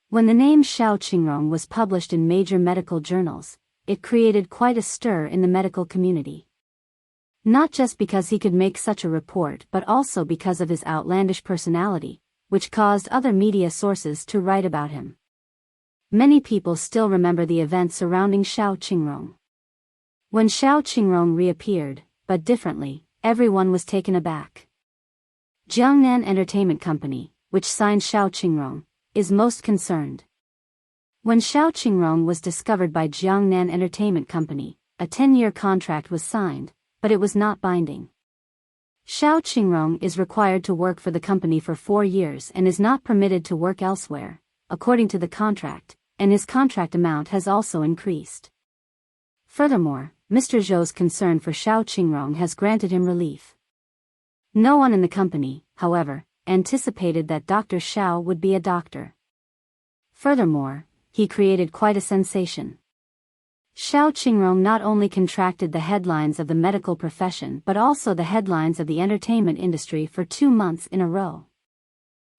When the name Xiao Qingrong was published in major medical journals, it created quite a stir in the medical community. Not just because he could make such a report but also because of his outlandish personality, which caused other media sources to write about him. Many people still remember the events surrounding Xiao Qingrong. When Xiao Qingrong reappeared, but differently, everyone was taken aback. Jiangnan Entertainment Company, which signed Xiao Qingrong, is most concerned. When Xiao Qingrong was discovered by Jiangnan Entertainment Company, a 10-year contract was signed, but it was not binding. Xiao Qingrong is required to work for the company for 4 years and is not permitted to work elsewhere, according to the contract, and his contract amount has also increased. Furthermore, Mr. Zhou's concern for Xiao Qingrong has granted him relief. No one in the company, however, anticipated that Dr. Xiao would be a doctor. Furthermore, he created quite a sensation. Xiao Qingrong not only contracted the headlines of the medical profession but also the headlines of the entertainment industry for 2 months in a row.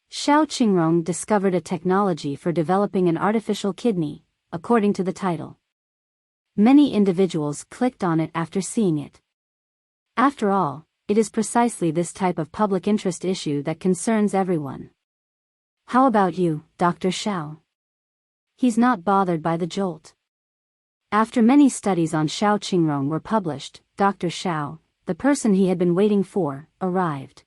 Xiao Qingrong discovered a technology for developing an artificial kidney, according to the title. Many individuals clicked on it after seeing it. After all, it is precisely this type of public interest issue that concerns everyone. How about you, Dr. Xiao? He's not bothered by the jolt. After many studies on Xiao Qingrong were published, Dr. Xiao, the person he had been waiting for, arrived.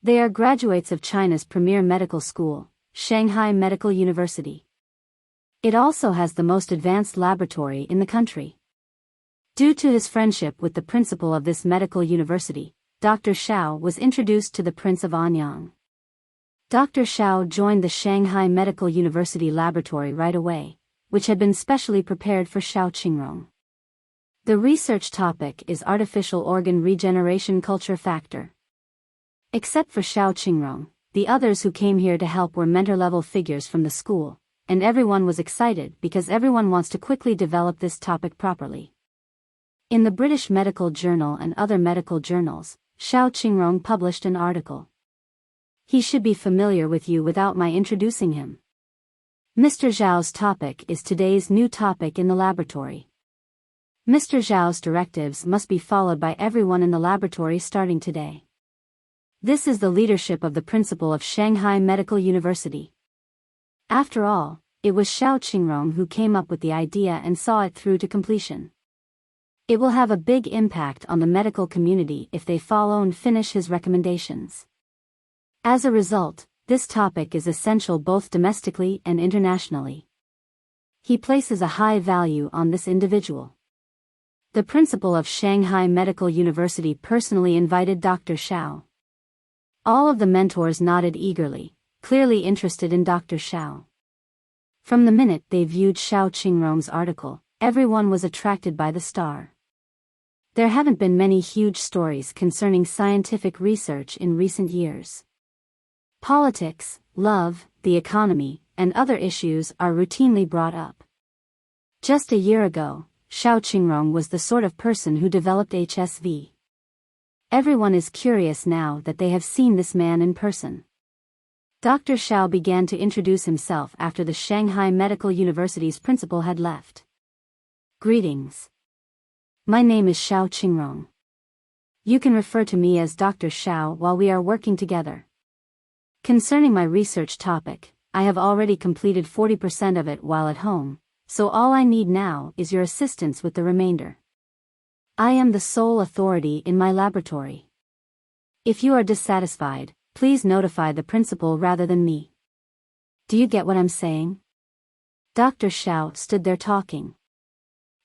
They are graduates of China's premier medical school, Shanghai Medical University. It also has the most advanced laboratory in the country. Due to his friendship with the principal of this medical university, Dr. Xiao was introduced to the Prince of Anyang. Dr. Xiao joined the Shanghai Medical University laboratory right away, which had been specially prepared for Xiao Qingrong. The research topic is artificial organ regeneration culture factor. Except for Xiao Qingrong, the others who came here to help were mentor-level figures from the school, and everyone was excited because everyone wants to quickly develop this topic properly. In the British Medical Journal and other medical journals, Xiao Qingrong published an article. He should be familiar with you without my introducing him. Mr. Zhao's topic is today's new topic in the laboratory. Mr. Zhao's directives must be followed by everyone in the laboratory starting today. This is the leadership of the principal of Shanghai Medical University. After all, it was Xiao Qingrong who came up with the idea and saw it through to completion. It will have a big impact on the medical community if they follow and finish his recommendations. As a result, this topic is essential both domestically and internationally. He places a high value on this individual. The principal of Shanghai Medical University personally invited Dr. Xiao. All of the mentors nodded eagerly, clearly interested in Dr. Xiao. From the minute they viewed Xiao Qingrong's article, everyone was attracted by the star. There haven't been many huge stories concerning scientific research in recent years. Politics, love, the economy, and other issues are routinely brought up. Just a year ago, Xiao Qingrong was the sort of person who developed HSV. Everyone is curious now that they have seen this man in person. Dr. Xiao began to introduce himself after the Shanghai Medical University's principal had left. Greetings. My name is Xiao Qingrong. You can refer to me as Dr. Xiao while we are working together. Concerning my research topic, I have already completed 40% of it while at home, so all I need now is your assistance with the remainder. I am the sole authority in my laboratory. If you are dissatisfied, please notify the principal rather than me. Do you get what I'm saying? Dr. Xiao stood there talking.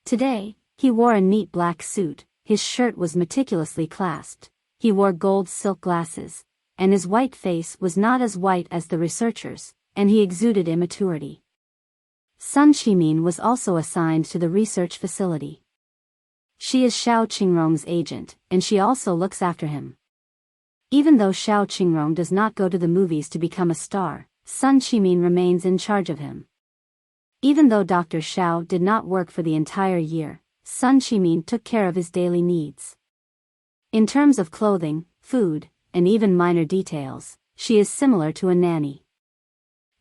Today, he wore a neat black suit, his shirt was meticulously clasped, he wore gold silk glasses, and his white face was not as white as the researchers, and he exuded immaturity. Sun Qimin was also assigned to the research facility. She is Xiao Qingrong's agent, and she also looks after him. Even though Xiao Qingrong does not go to the movies to become a star, Sun Qimin remains in charge of him. Even though Dr. Xiao did not work for the entire year, Sun Qimin took care of his daily needs. In terms of clothing, food, and even minor details, she is similar to a nanny.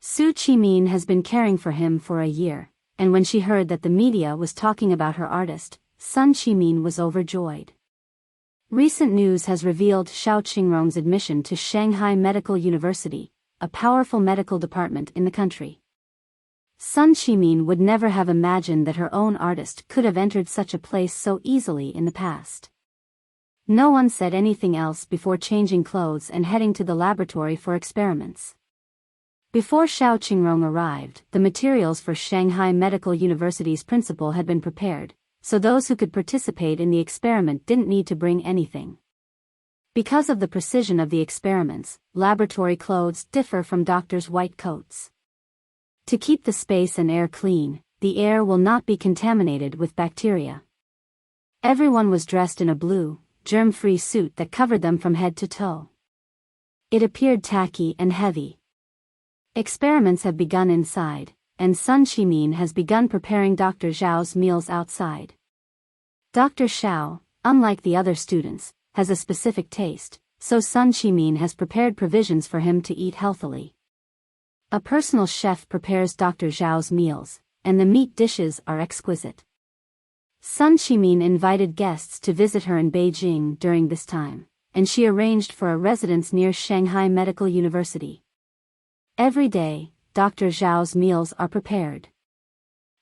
Su Chimin has been caring for him for a year, and when she heard that the media was talking about her artist, Sun Chimin was overjoyed. Recent news has revealed Xiao Qingrong's admission to Shanghai Medical University, a powerful medical department in the country. Sun Chimin would never have imagined that her own artist could have entered such a place so easily in the past. No one said anything else before changing clothes and heading to the laboratory for experiments. Before Xiao Qingrong arrived, the materials for Shanghai Medical University's principal had been prepared, so those who could participate in the experiment didn't need to bring anything. Because of the precision of the experiments, laboratory clothes differ from doctors' white coats. To keep the space and air clean, the air will not be contaminated with bacteria. Everyone was dressed in a blue, germ-free suit that covered them from head to toe. It appeared tacky and heavy. Experiments have begun inside, and Sun Chimin has begun preparing Dr. Zhao's meals outside. Dr. Zhao, unlike the other students, has a specific taste, so Sun Chimin has prepared provisions for him to eat healthily. A personal chef prepares Dr. Zhao's meals, and the meat dishes are exquisite. Sun Chimin invited guests to visit her in Beijing during this time, and she arranged for a residence near Shanghai Medical University. Every day, Dr. Zhao's meals are prepared.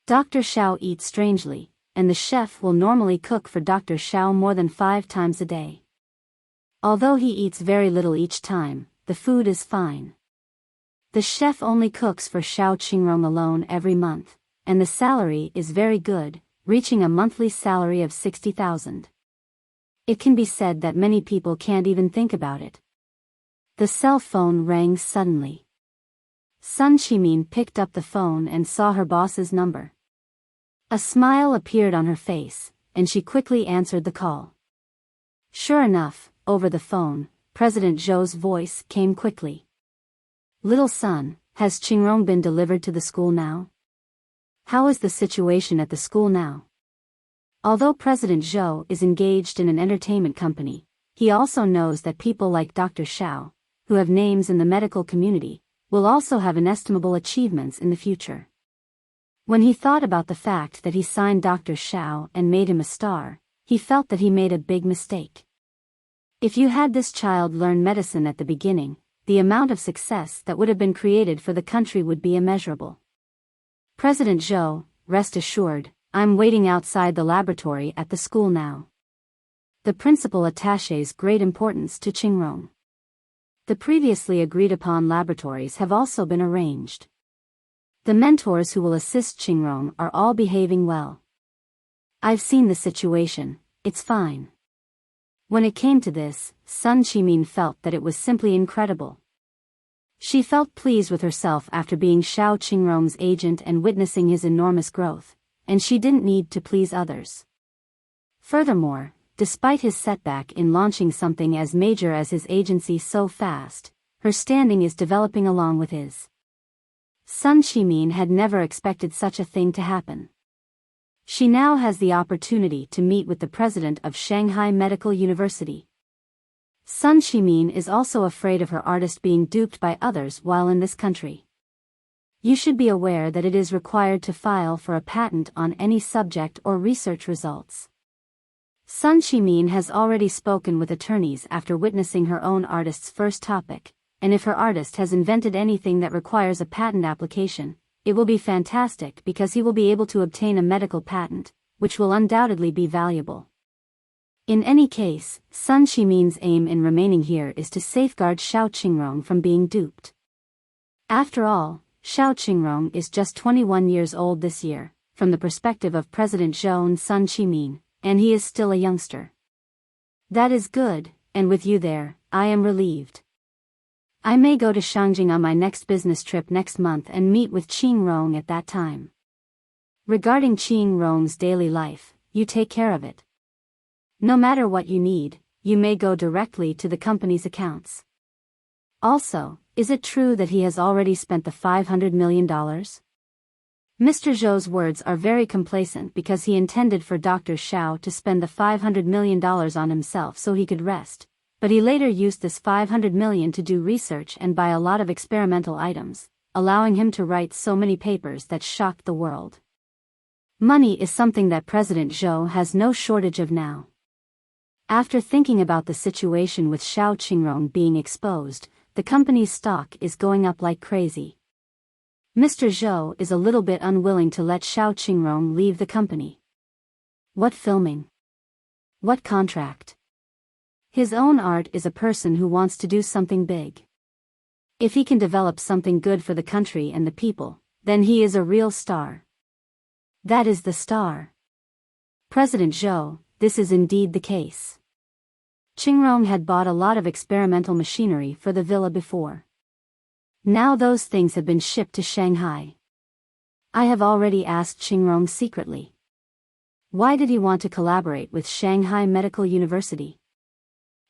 Dr. Zhao eats strangely, and the chef will normally cook for Dr. Zhao more than 5 times a day. Although he eats very little each time, the food is fine. The chef only cooks for Xiao Qingrong alone every month, and the salary is very good, reaching a monthly salary of 60,000. It can be said that many people can't even think about it. The cell phone rang suddenly. Sun Chimin picked up the phone and saw her boss's number. A smile appeared on her face, and she quickly answered the call. Sure enough, over the phone, President Zhou's voice came quickly. Little son, has Qingrong been delivered to the school now? How is the situation at the school now? Although President Zhou is engaged in an entertainment company, he also knows that people like Dr. Zhao, who have names in the medical community, will also have inestimable achievements in the future. When he thought about the fact that he signed Dr. Zhao and made him a star, he felt that he made a big mistake. If you had this child learn medicine at the beginning, the amount of success that would have been created for the country would be immeasurable. President Zhou, rest assured, I'm waiting outside the laboratory at the school now. The principal attaches great importance to Qingrong. The previously agreed upon laboratories have also been arranged. The mentors who will assist Qingrong are all behaving well. I've seen the situation, it's fine. When it came to this, Sun Chimin felt that it was simply incredible. She felt pleased with herself after being Xiao Qingrong's agent and witnessing his enormous growth, and she didn't need to please others. Furthermore, despite his setback in launching something as major as his agency so fast, her standing is developing along with his. Sun Chimin had never expected such a thing to happen. She now has the opportunity to meet with the president of Shanghai Medical University. Sun Chimin is also afraid of her artist being duped by others while in this country. You should be aware that it is required to file for a patent on any subject or research results. Sun Chimin has already spoken with attorneys after witnessing her own artist's first topic, and if her artist has invented anything that requires a patent application, it will be fantastic because he will be able to obtain a medical patent, which will undoubtedly be valuable. In any case, Sun Chimin's aim in remaining here is to safeguard Xiao Qingrong from being duped. After all, Xiao Qingrong is just 21 years old this year, from the perspective of President Zhou and Sun Chimin, and he is still a youngster. That is good, and with you there, I am relieved. I may go to Shangjing on my next business trip next month and meet with Qingrong at that time. Regarding Qingrong's daily life, you take care of it. No matter what you need, you may go directly to the company's accounts. Also, is it true that he has already spent the $500 million? Mr. Zhou's words are very complacent because he intended for Dr. Zhao to spend the $500 million on himself so he could rest, but he later used this $500 million to do research and buy a lot of experimental items, allowing him to write so many papers that shocked the world. Money is something that President Zhou has no shortage of now. After thinking about the situation with Xiao Qingrong being exposed, the company's stock is going up like crazy. Mr. Zhou is a little bit unwilling to let Xiao Qingrong leave the company. What filming? What contract? His own art is a person who wants to do something big. If he can develop something good for the country and the people, then he is a real star. That is the star. President Zhou, this is indeed the case. Qingrong had bought a lot of experimental machinery for the villa before. Now those things have been shipped to Shanghai. I have already asked Qingrong secretly. Why did he want to collaborate with Shanghai Medical University?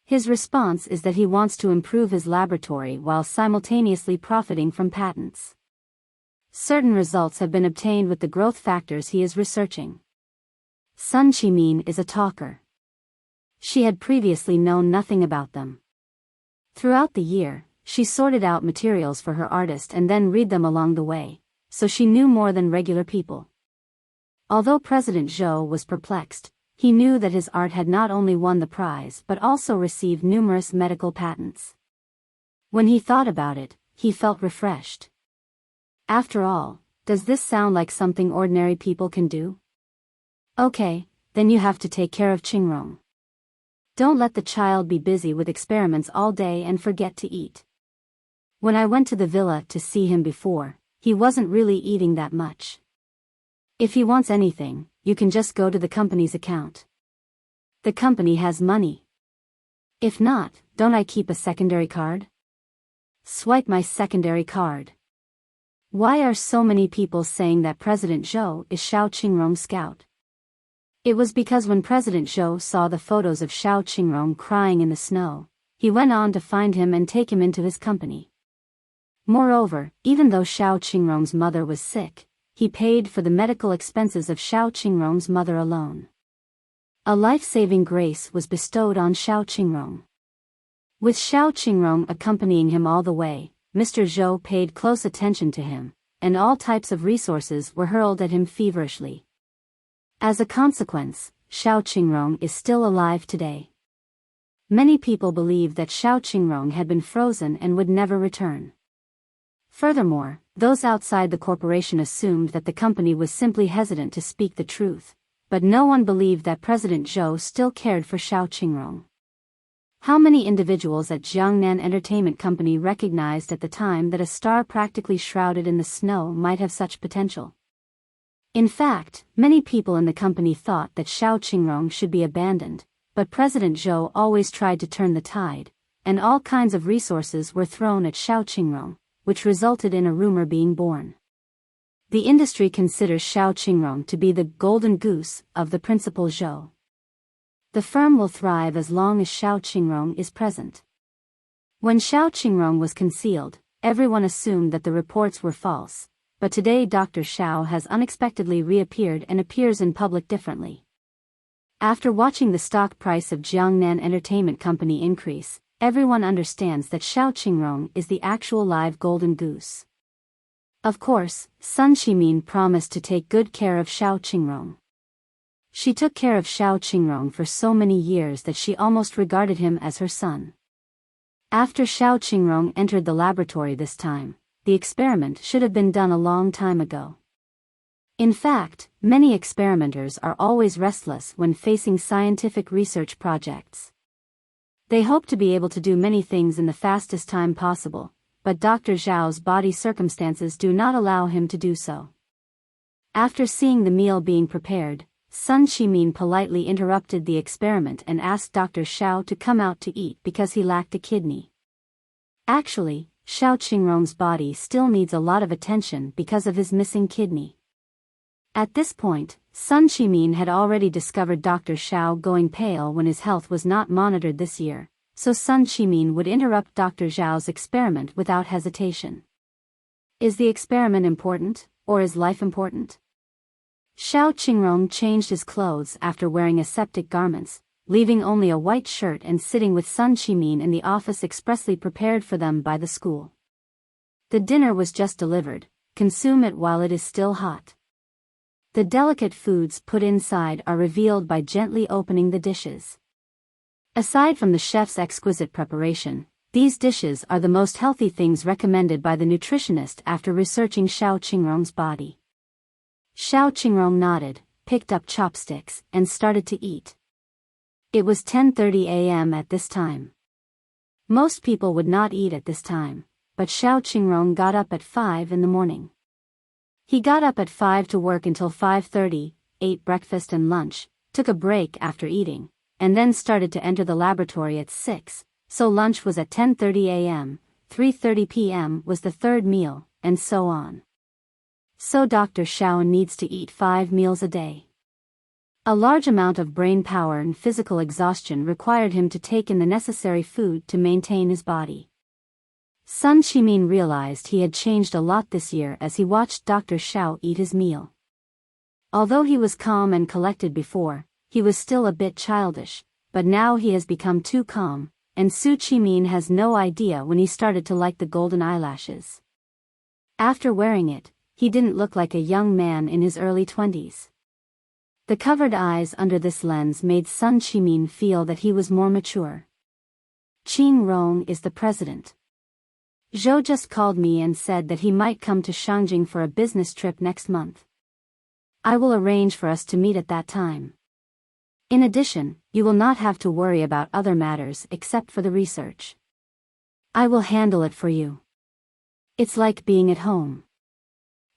His response is that he wants to improve his laboratory while simultaneously profiting from patents. Certain results have been obtained with the growth factors he is researching. Sun Qimin is a talker. She had previously known nothing about them. Throughout the year, she sorted out materials for her artist and then read them along the way, so she knew more than regular people. Although President Zhou was perplexed, he knew that his art had not only won the prize but also received numerous medical patents. When he thought about it, he felt refreshed. After all, does this sound like something ordinary people can do? Okay, then you have to take care of Qingrong. Don't let the child be busy with experiments all day and forget to eat. When I went to the villa to see him before, he wasn't really eating that much. If he wants anything, you can just go to the company's account. The company has money. If not, don't I keep a secondary card? Swipe my secondary card. Why are so many people saying that President Zhou is Xiao Qingrong's scout? It was because when President Zhou saw the photos of Xiao Qingrong crying in the snow, he went on to find him and take him into his company. Moreover, even though Xiao Qingrong's mother was sick, he paid for the medical expenses of Xiao Qingrong's mother alone. A life-saving grace was bestowed on Xiao Qingrong. With Xiao Qingrong accompanying him all the way, Mr. Zhou paid close attention to him, and all types of resources were hurled at him feverishly. As a consequence, Xiao Qingrong is still alive today. Many people believe that Xiao Qingrong had been frozen and would never return. Furthermore, those outside the corporation assumed that the company was simply hesitant to speak the truth, but no one believed that President Zhou still cared for Xiao Qingrong. How many individuals at Jiangnan Entertainment Company recognized at the time that a star practically shrouded in the snow might have such potential? In fact, many people in the company thought that Xiao Qingrong should be abandoned, but President Zhou always tried to turn the tide, and all kinds of resources were thrown at Xiao Qingrong, which resulted in a rumor being born. The industry considers Xiao Qingrong to be the golden goose of the principal Zhou. The firm will thrive as long as Xiao Qingrong is present. When Xiao Qingrong was concealed, everyone assumed that the reports were false, but today Dr. Xiao has unexpectedly reappeared and appears in public differently. After watching the stock price of Jiangnan Entertainment Company increase, everyone understands that Xiao Qingrong is the actual live golden goose. Of course, Sun Qimin promised to take good care of Xiao Qingrong. She took care of Xiao Qingrong for so many years that she almost regarded him as her son. After Xiao Qingrong entered the laboratory this time, the experiment should have been done a long time ago. In fact, many experimenters are always restless when facing scientific research projects. They hope to be able to do many things in the fastest time possible, but Dr. Zhao's body circumstances do not allow him to do so. After seeing the meal being prepared, Sun Qimin politely interrupted the experiment and asked Dr. Xiao to come out to eat because he lacked a kidney. Actually, Xiao Qingrong's body still needs a lot of attention because of his missing kidney. At this point, Sun Qimin had already discovered Dr. Xiao going pale when his health was not monitored this year, so Sun Qimin would interrupt Dr. Zhao's experiment without hesitation. Is the experiment important, or is life important? Xiao Qingrong changed his clothes after wearing aseptic garments, leaving only a white shirt and sitting with Sun Qimin in the office expressly prepared for them by the school. The dinner was just delivered, consume it while it is still hot. The delicate foods put inside are revealed by gently opening the dishes. Aside from the chef's exquisite preparation, these dishes are the most healthy things recommended by the nutritionist after researching Xiao Qingrong's body. Xiao Qingrong nodded, picked up chopsticks, and started to eat. It was 10:30 a.m. at this time. Most people would not eat at this time, but Xiao Qingrong got up at 5 in the morning. He got up at 5 to work until 5:30, ate breakfast and lunch, took a break after eating, and then started to enter the laboratory at 6, so lunch was at 10:30 a.m., 3:30 p.m. was the third meal, and so on. So Dr. Xiao needs to eat 5 meals a day. A large amount of brain power and physical exhaustion required him to take in the necessary food to maintain his body. Sun Qimin realized he had changed a lot this year as he watched Dr. Xiao eat his meal. Although he was calm and collected before, he was still a bit childish, but now he has become too calm, and Su Qimin has no idea when he started to like the golden eyelashes. After wearing it, he didn't look like a young man in his early 20s. The covered eyes under this lens made Sun Qimin feel that he was more mature. Qing Rong is the president. Zhou just called me and said that he might come to Shangjing for a business trip next month. I will arrange for us to meet at that time. In addition, you will not have to worry about other matters except for the research. I will handle it for you. It's like being at home.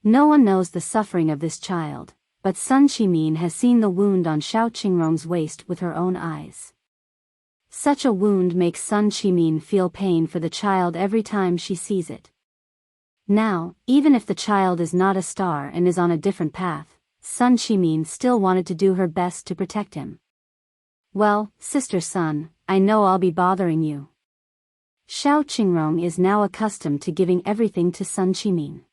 No one knows the suffering of this child, but Sun Qimin has seen the wound on Xiao Qingrong's waist with her own eyes. Such a wound makes Sun Qimin feel pain for the child every time she sees it. Now, even if the child is not a star and is on a different path, Sun Qimin still wanted to do her best to protect him. Well, Sister Sun, I know I'll be bothering you. Xiao Qingrong is now accustomed to giving everything to Sun Qimin.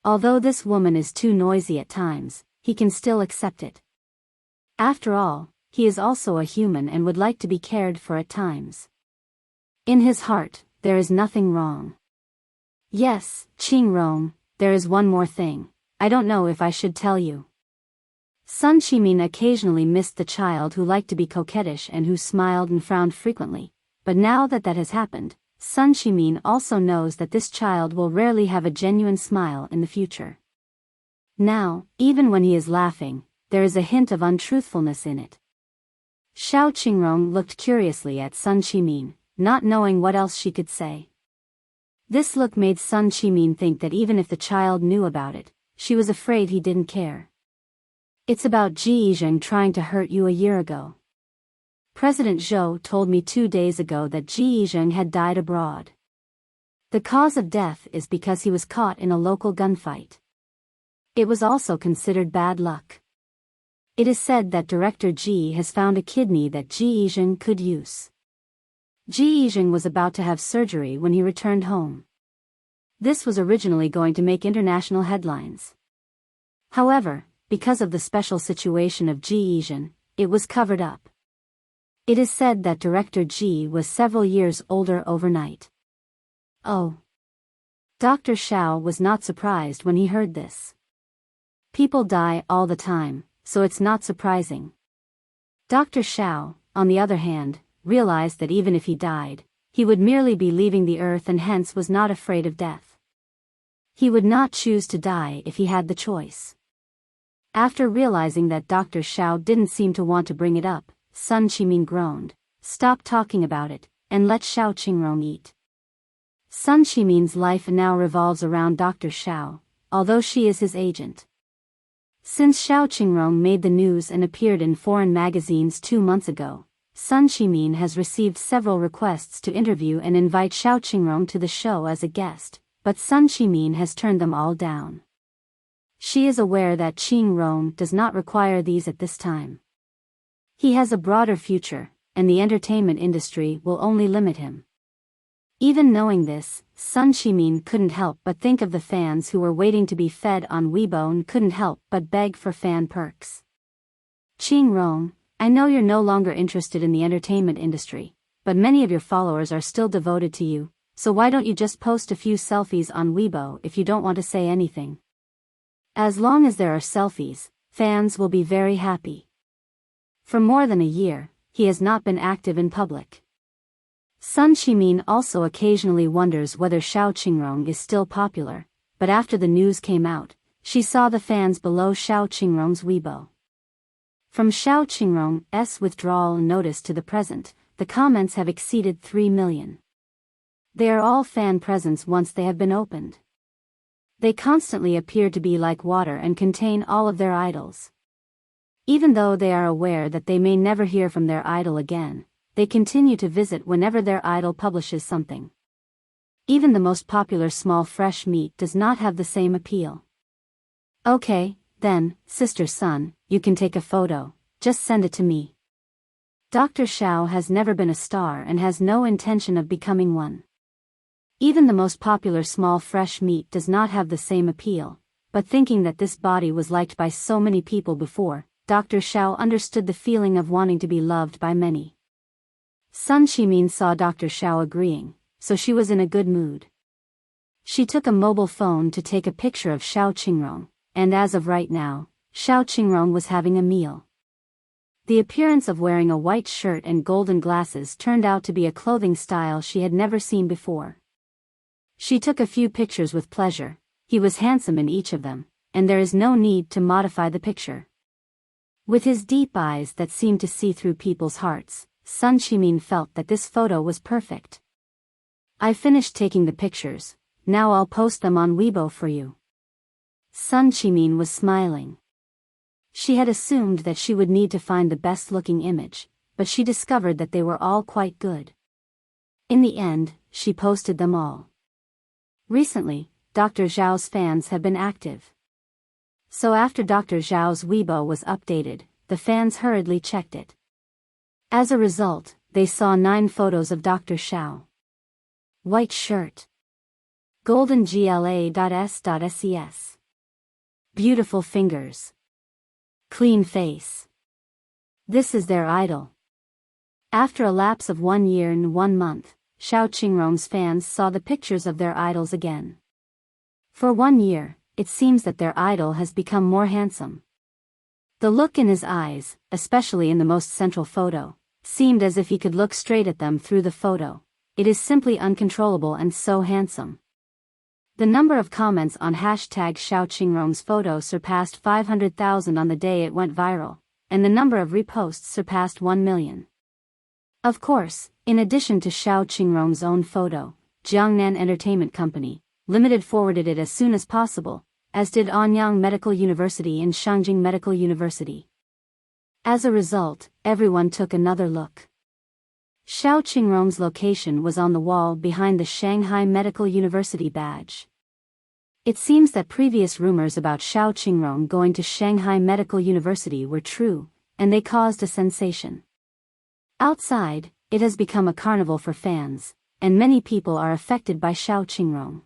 Although this woman is too noisy at times, he can still accept it. After all, he is also a human and would like to be cared for at times. In his heart, there is nothing wrong. Yes, Qingrong, there is one more thing, I don't know if I should tell you. Sun Qimin occasionally missed the child who liked to be coquettish and who smiled and frowned frequently, but now that that has happened, Sun Qimin also knows that this child will rarely have a genuine smile in the future. Now, even when he is laughing, there is a hint of untruthfulness in it. Xiao Qingrong looked curiously at Sun Qimin, not knowing what else she could say. This look made Sun Qimin think that even if the child knew about it, she was afraid he didn't care. It's about Ji Yizheng trying to hurt you a year ago. President Zhou told me 2 days ago that Ji Yizheng had died abroad. The cause of death is because he was caught in a local gunfight. It was also considered bad luck. It is said that Director Ji has found a kidney that Ji Yizheng could use. Ji Yizheng was about to have surgery when he returned home. This was originally going to make international headlines. However, because of the special situation of Ji Yizheng, it was covered up. It is said that Director Ji was several years older overnight. Oh. Dr. Xiao was not surprised when he heard this. People die all the time, so it's not surprising. Dr. Xiao, on the other hand, realized that even if he died, he would merely be leaving the earth and hence was not afraid of death. He would not choose to die if he had the choice. After realizing that Dr. Xiao didn't seem to want to bring it up, Sun Qimin groaned, "Stop talking about it, and let Xiao Qingrong eat." Sun Qimin's life now revolves around Dr. Xiao, although she is his agent. Since Xiao Qingrong made the news and appeared in foreign magazines 2 months ago, Sun Qimin has received several requests to interview and invite Xiao Qingrong to the show as a guest, but Sun Qimin has turned them all down. She is aware that Qingrong does not require these at this time. He has a broader future, and the entertainment industry will only limit him. Even knowing this, Sun Qimin couldn't help but think of the fans who were waiting to be fed on Weibo and couldn't help but beg for fan perks. Qingrong, I know you're no longer interested in the entertainment industry, but many of your followers are still devoted to you, so why don't you just post a few selfies on Weibo if you don't want to say anything? As long as there are selfies, fans will be very happy. For more than a year, he has not been active in public. Sun Shimin also occasionally wonders whether Xiao Qingrong is still popular, but after the news came out, she saw the fans below Xiao Qingrong's Weibo. From Xiao Qingrong's withdrawal notice to the present, the comments have exceeded 3 million. They are all fan presents once they have been opened. They constantly appear to be like water and contain all of their idols. Even though they are aware that they may never hear from their idol again, they continue to visit whenever their idol publishes something. Even the most popular small fresh meat does not have the same appeal. Okay, then, Sister Sun, you can take a photo, just send it to me. Dr. Xiao has never been a star and has no intention of becoming one. Even the most popular small fresh meat does not have the same appeal, but thinking that this body was liked by so many people before, Dr. Xiao understood the feeling of wanting to be loved by many. Sun Shimin saw Dr. Xiao agreeing, so she was in a good mood. She took a mobile phone to take a picture of Xiao Qingrong, and as of right now, Xiao Qingrong was having a meal. The appearance of wearing a white shirt and golden glasses turned out to be a clothing style she had never seen before. She took a few pictures with pleasure. He was handsome in each of them, and there is no need to modify the picture. With his deep eyes that seemed to see through people's hearts, Sun Shimin felt that this photo was perfect. I finished taking the pictures, now I'll post them on Weibo for you. Sun Shimin was smiling. She had assumed that she would need to find the best-looking image, but she discovered that they were all quite good. In the end, she posted them all. Recently, Dr. Zhao's fans have been active. So after Dr. Zhao's Weibo was updated, the fans hurriedly checked it. As a result, they saw 9 photos of Dr. Xiao. White shirt. Golden gla.s.ses. Beautiful fingers. Clean face. This is their idol. After a lapse of 1 year and 1 month, Xiao Qingrong's fans saw the pictures of their idols again. For 1 year, it seems that their idol has become more handsome. The look in his eyes, especially in the most central photo, seemed as if he could look straight at them through the photo. It is simply uncontrollable and so handsome. The number of comments on hashtag Xiao Qingrong's photo surpassed 500,000 on the day it went viral, and the number of reposts surpassed 1 million. Of course, in addition to Xiao Qingrong's own photo, Jiangnan Entertainment Company Limited forwarded it as soon as possible, as did Anyang Medical University and Shangjing Medical University. As a result, everyone took another look. Xiao Qingrong's location was on the wall behind the Shanghai Medical University badge. It seems that previous rumors about Xiao Qingrong going to Shanghai Medical University were true, and they caused a sensation. Outside, it has become a carnival for fans, and many people are affected by Xiao Qingrong.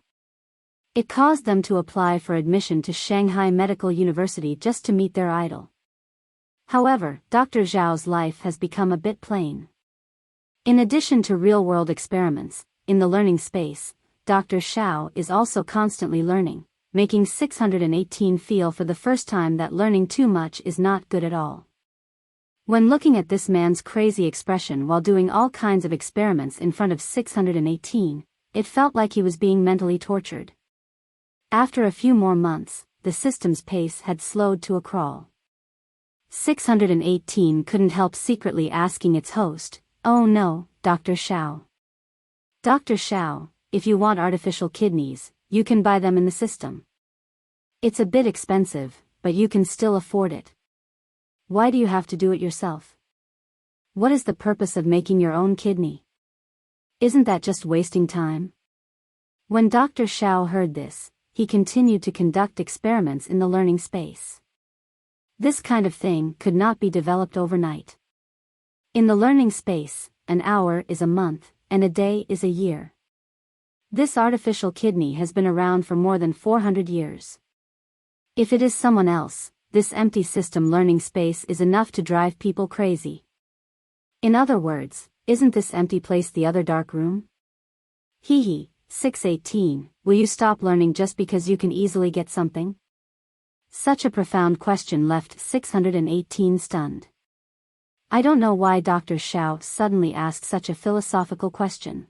It caused them to apply for admission to Shanghai Medical University just to meet their idol. However, Dr. Zhao's life has become a bit plain. In addition to real-world experiments, in the learning space, Dr. Xiao is also constantly learning, making 618 feel for the first time that learning too much is not good at all. When looking at this man's crazy expression while doing all kinds of experiments in front of 618, it felt like he was being mentally tortured. After a few more months, the system's pace had slowed to a crawl. 618 couldn't help secretly asking its host, "Oh no, Dr. Xiao. Dr. Xiao, if you want artificial kidneys, you can buy them in the system. It's a bit expensive, but you can still afford it. Why do you have to do it yourself? What is the purpose of making your own kidney? Isn't that just wasting time?" When Dr. Xiao heard this, he continued to conduct experiments in the learning space. This kind of thing could not be developed overnight. In the learning space, an hour is a month, and a day is a year. This artificial kidney has been around for more than 400 years. If it is someone else, this empty system learning space is enough to drive people crazy. In other words, isn't this empty place the other dark room? Hee 618, will you stop learning just because you can easily get something? Such a profound question left 618 stunned. I don't know why Dr. Xiao suddenly asked such a philosophical question.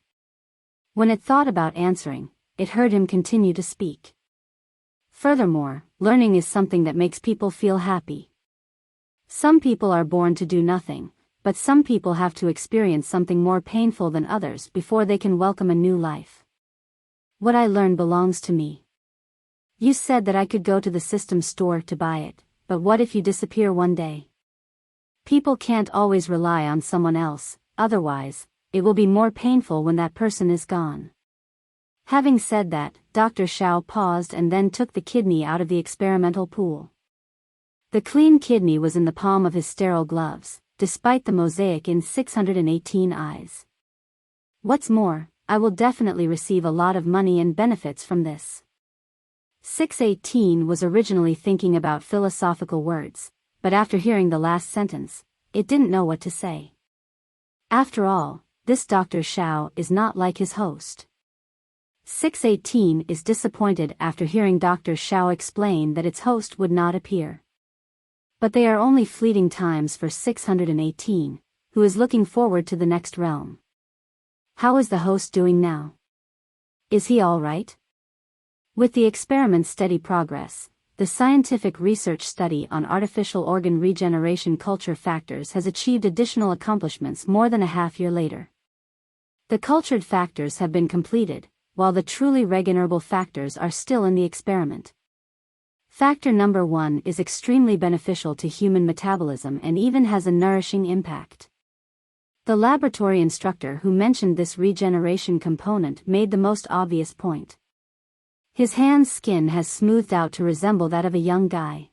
When it thought about answering, it heard him continue to speak. Furthermore, learning is something that makes people feel happy. Some people are born to do nothing, but some people have to experience something more painful than others before they can welcome a new life. What I learn belongs to me. You said that I could go to the system store to buy it, but what if you disappear one day? People can't always rely on someone else, otherwise, it will be more painful when that person is gone. Having said that, Dr. Xiao paused and then took the kidney out of the experimental pool. The clean kidney was in the palm of his sterile gloves, despite the mosaic in 618 eyes. What's more, I will definitely receive a lot of money and benefits from this. 618 was originally thinking about philosophical words, but after hearing the last sentence, it didn't know what to say. After all, this Dr. Xiao is not like his host. 618 is disappointed after hearing Dr. Xiao explain that its host would not appear. But they are only fleeting times for 618, who is looking forward to the next realm. How is the host doing now? Is he all right? With the experiment's steady progress, the scientific research study on artificial organ regeneration culture factors has achieved additional accomplishments more than a half-year later. The cultured factors have been completed, while the truly regenerable factors are still in the experiment. Factor number 1 is extremely beneficial to human metabolism and even has a nourishing impact. The laboratory instructor who mentioned this regeneration component made the most obvious point. His hand's skin has smoothed out to resemble that of a young guy.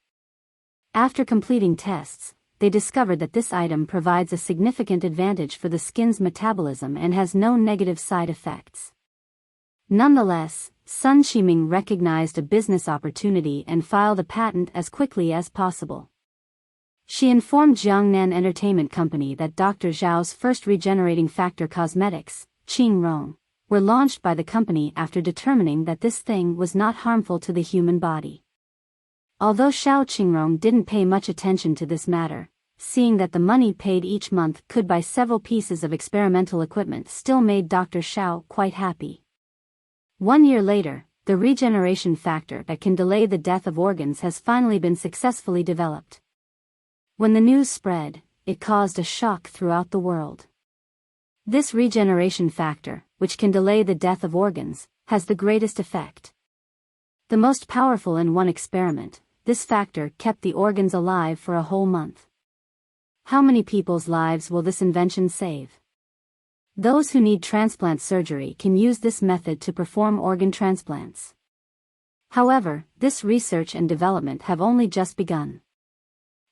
After completing tests, they discovered that this item provides a significant advantage for the skin's metabolism and has no negative side effects. Nonetheless, Sun Qiming recognized a business opportunity and filed a patent as quickly as possible. She informed Jiangnan Entertainment Company that Dr. Zhao's first regenerating factor cosmetics, Qingrong, were launched by the company after determining that this thing was not harmful to the human body. Although Xiao Qingrong didn't pay much attention to this matter, seeing that the money paid each month could buy several pieces of experimental equipment still made Dr. Xiao quite happy. 1 year later, the regeneration factor that can delay the death of organs has finally been successfully developed. When the news spread, it caused a shock throughout the world. This regeneration factor, which can delay the death of organs, has the greatest effect. The most powerful in one experiment, this factor kept the organs alive for a whole month. How many people's lives will this invention save? Those who need transplant surgery can use this method to perform organ transplants. However, this research and development have only just begun.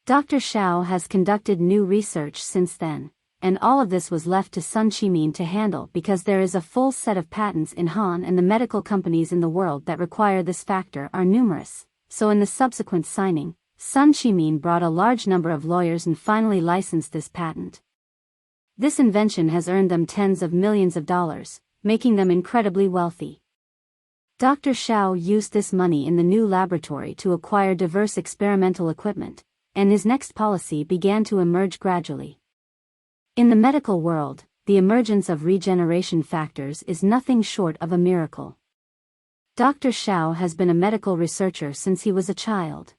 Dr. Xiao has conducted new research since then, and all of this was left to Sun Qiming to handle because there is a full set of patents in Han and the medical companies in the world that require this factor are numerous, so in the subsequent signing, Sun Qiming brought a large number of lawyers and finally licensed this patent. This invention has earned them tens of millions of dollars, making them incredibly wealthy. Dr. Xiao used this money in the new laboratory to acquire diverse experimental equipment, and his next policy began to emerge gradually. In the medical world, the emergence of regeneration factors is nothing short of a miracle. Dr. Xiao has been a medical researcher since he was a child.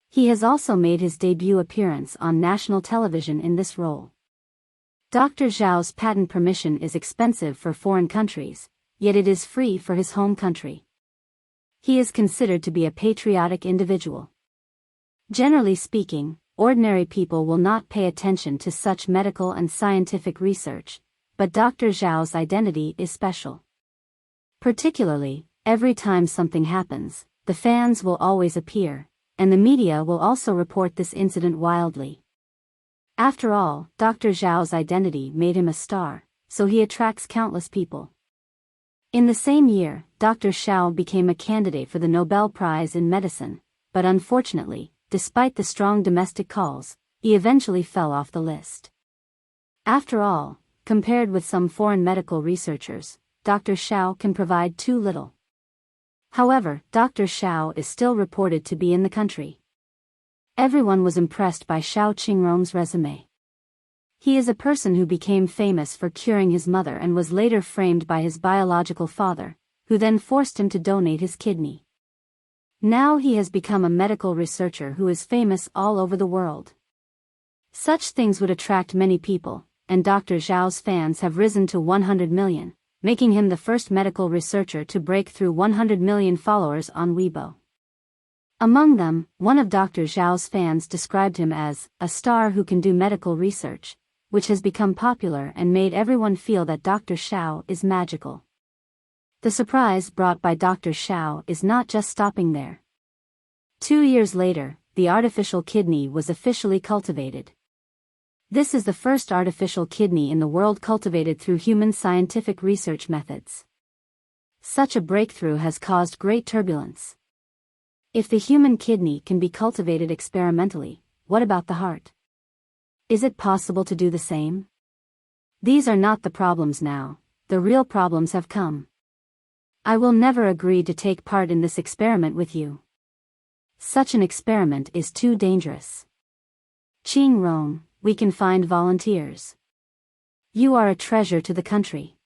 He has also made his debut appearance on national television in this role. Dr. Zhao's patent permission is expensive for foreign countries, yet it is free for his home country. He is considered to be a patriotic individual. Generally speaking, ordinary people will not pay attention to such medical and scientific research, but Dr. Zhao's identity is special. Particularly, every time something happens, the fans will always appear, and the media will also report this incident wildly. After all, Dr. Zhao's identity made him a star, so he attracts countless people. In the same year, Dr. Xiao became a candidate for the Nobel Prize in Medicine, but unfortunately, despite the strong domestic calls, he eventually fell off the list. After all, compared with some foreign medical researchers, Dr. Xiao can provide too little. However, Dr. Xiao is still reported to be in the country. Everyone was impressed by Xiao Qingrong's resume. He is a person who became famous for curing his mother and was later framed by his biological father, who then forced him to donate his kidney. Now he has become a medical researcher who is famous all over the world. Such things would attract many people, and Dr. Zhao's fans have risen to 100 million, making him the first medical researcher to break through 100 million followers on Weibo. Among them, one of Dr. Zhao's fans described him as a star who can do medical research, which has become popular and made everyone feel that Dr. Xiao is magical. The surprise brought by Dr. Xiao is not just stopping there. 2 years later, the artificial kidney was officially cultivated. This is the first artificial kidney in the world cultivated through human scientific research methods. Such a breakthrough has caused great turbulence. If the human kidney can be cultivated experimentally, what about the heart? Is it possible to do the same? These are not the problems now, the real problems have come. I will never agree to take part in this experiment with you. Such an experiment is too dangerous. Qingrong, we can find volunteers. You are a treasure to the country.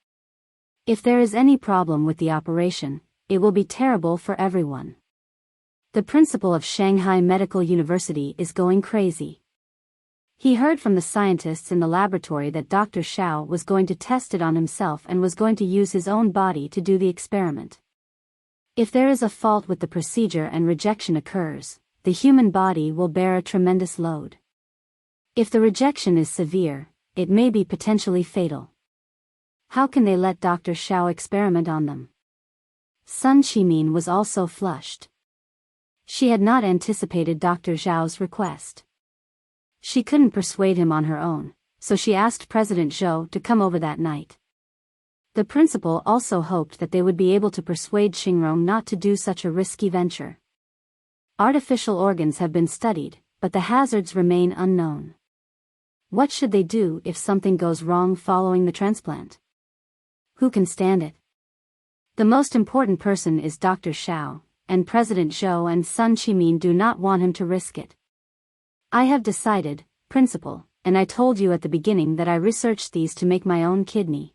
If there is any problem with the operation, it will be terrible for everyone. The principal of Shanghai Medical University is going crazy. He heard from the scientists in the laboratory that Dr. Xiao was going to test it on himself and was going to use his own body to do the experiment. If there is a fault with the procedure and rejection occurs, the human body will bear a tremendous load. If the rejection is severe, it may be potentially fatal. How can they let Dr. Xiao experiment on them? Sun Qimin was also flushed. She had not anticipated Dr. Zhao's request. She couldn't persuade him on her own, so she asked President Zhou to come over that night. The principal also hoped that they would be able to persuade Qingrong not to do such a risky venture. Artificial organs have been studied, but the hazards remain unknown. What should they do if something goes wrong following the transplant? Who can stand it? The most important person is Dr. Xiao, and President Zhou and Sun Qimin do not want him to risk it. I have decided, Principal, and I told you at the beginning that I researched these to make my own kidney.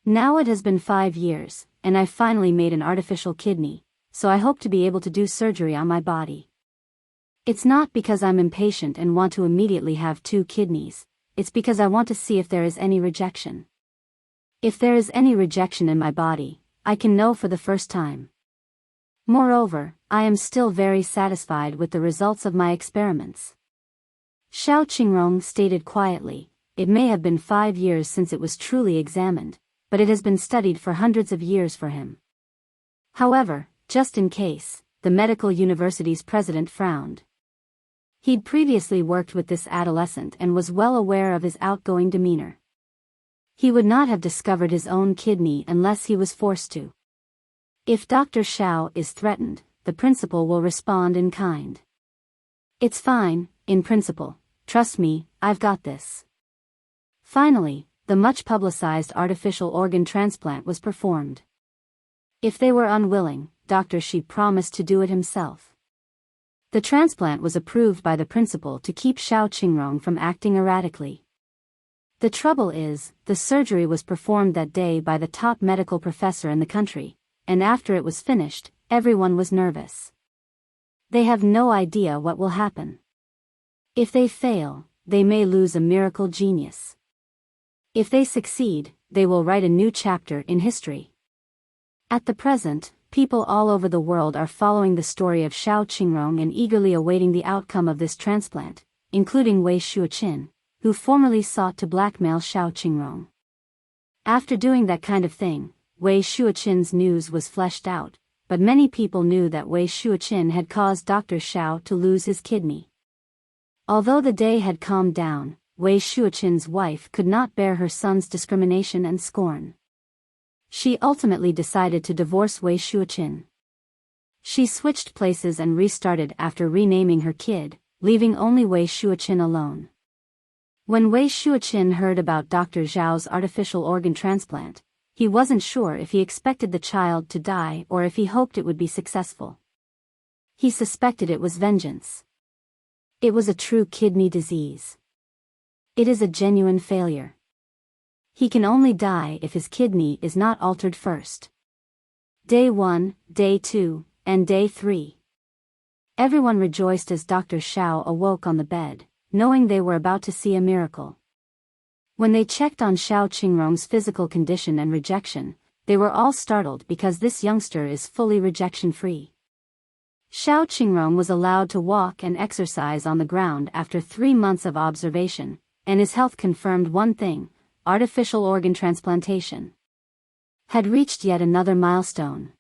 Now it has been 5 years, and I finally made an artificial kidney, so I hope to be able to do surgery on my body. It's not because I'm impatient and want to immediately have 2 kidneys, it's because I want to see if there is any rejection. If there is any rejection in my body, I can know for the first time. Moreover, I am still very satisfied with the results of my experiments. Xiao Qingrong stated quietly, it may have been 5 years since it was truly examined, but it has been studied for hundreds of years for him. However, just in case, the medical university's president frowned. He'd previously worked with this adolescent and was well aware of his outgoing demeanor. He would not have discovered his own kidney unless he was forced to. If Dr. Xiao is threatened, the principal will respond in kind. It's fine, in principle, trust me, I've got this. Finally, the much publicized artificial organ transplant was performed. If they were unwilling, Dr. Shi promised to do it himself. The transplant was approved by the principal to keep Xiao Qingrong from acting erratically. The trouble is, the surgery was performed that day by the top medical professor in the country, and after it was finished, everyone was nervous. They have no idea what will happen. If they fail, they may lose a miracle genius. If they succeed, they will write a new chapter in history. At the present, people all over the world are following the story of Xiao Qingrong and eagerly awaiting the outcome of this transplant, including Wei Shuoqin, who formerly sought to blackmail Xiao Qingrong. After doing that kind of thing, Wei Shuoqin's news was fleshed out, but many people knew that Wei Shuoqin had caused Dr. Xiao to lose his kidney. Although the day had calmed down, Wei Shuoqin's wife could not bear her son's discrimination and scorn. She ultimately decided to divorce Wei Shuoqin. She switched places and restarted after renaming her kid, leaving only Wei Shuoqin alone. When Wei Shuoqin heard about Dr. Zhao's artificial organ transplant, He wasn't sure if he expected the child to die or if he hoped it would be successful. He suspected it was vengeance. It was a true kidney disease. It is a genuine failure. He can only die if his kidney is not altered first. Day 1, Day 2, and Day 3. Everyone rejoiced as Dr. Xiao awoke on the bed, knowing they were about to see a miracle. When they checked on Xiao Qingrong's physical condition and rejection, they were all startled because this youngster is fully rejection-free. Xiao Qingrong was allowed to walk and exercise on the ground after 3 months of observation, and his health confirmed one thing: artificial organ transplantation had reached yet another milestone.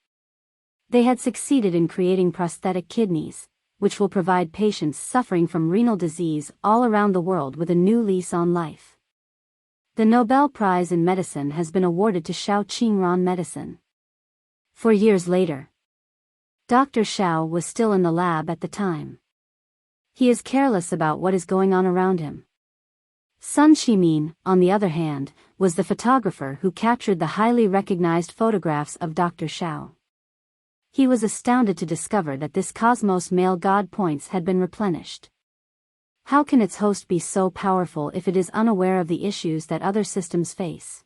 They had succeeded in creating prosthetic kidneys, which will provide patients suffering from renal disease all around the world with a new lease on life. The Nobel Prize in Medicine has been awarded to Xiao Qingrong medicine. 4 years later, Dr. Xiao was still in the lab at the time. He is careless about what is going on around him. Sun Qimin, on the other hand, was the photographer who captured the highly recognized photographs of Dr. Xiao. He was astounded to discover that this cosmos male god points had been replenished. How can its host be so powerful if it is unaware of the issues that other systems face?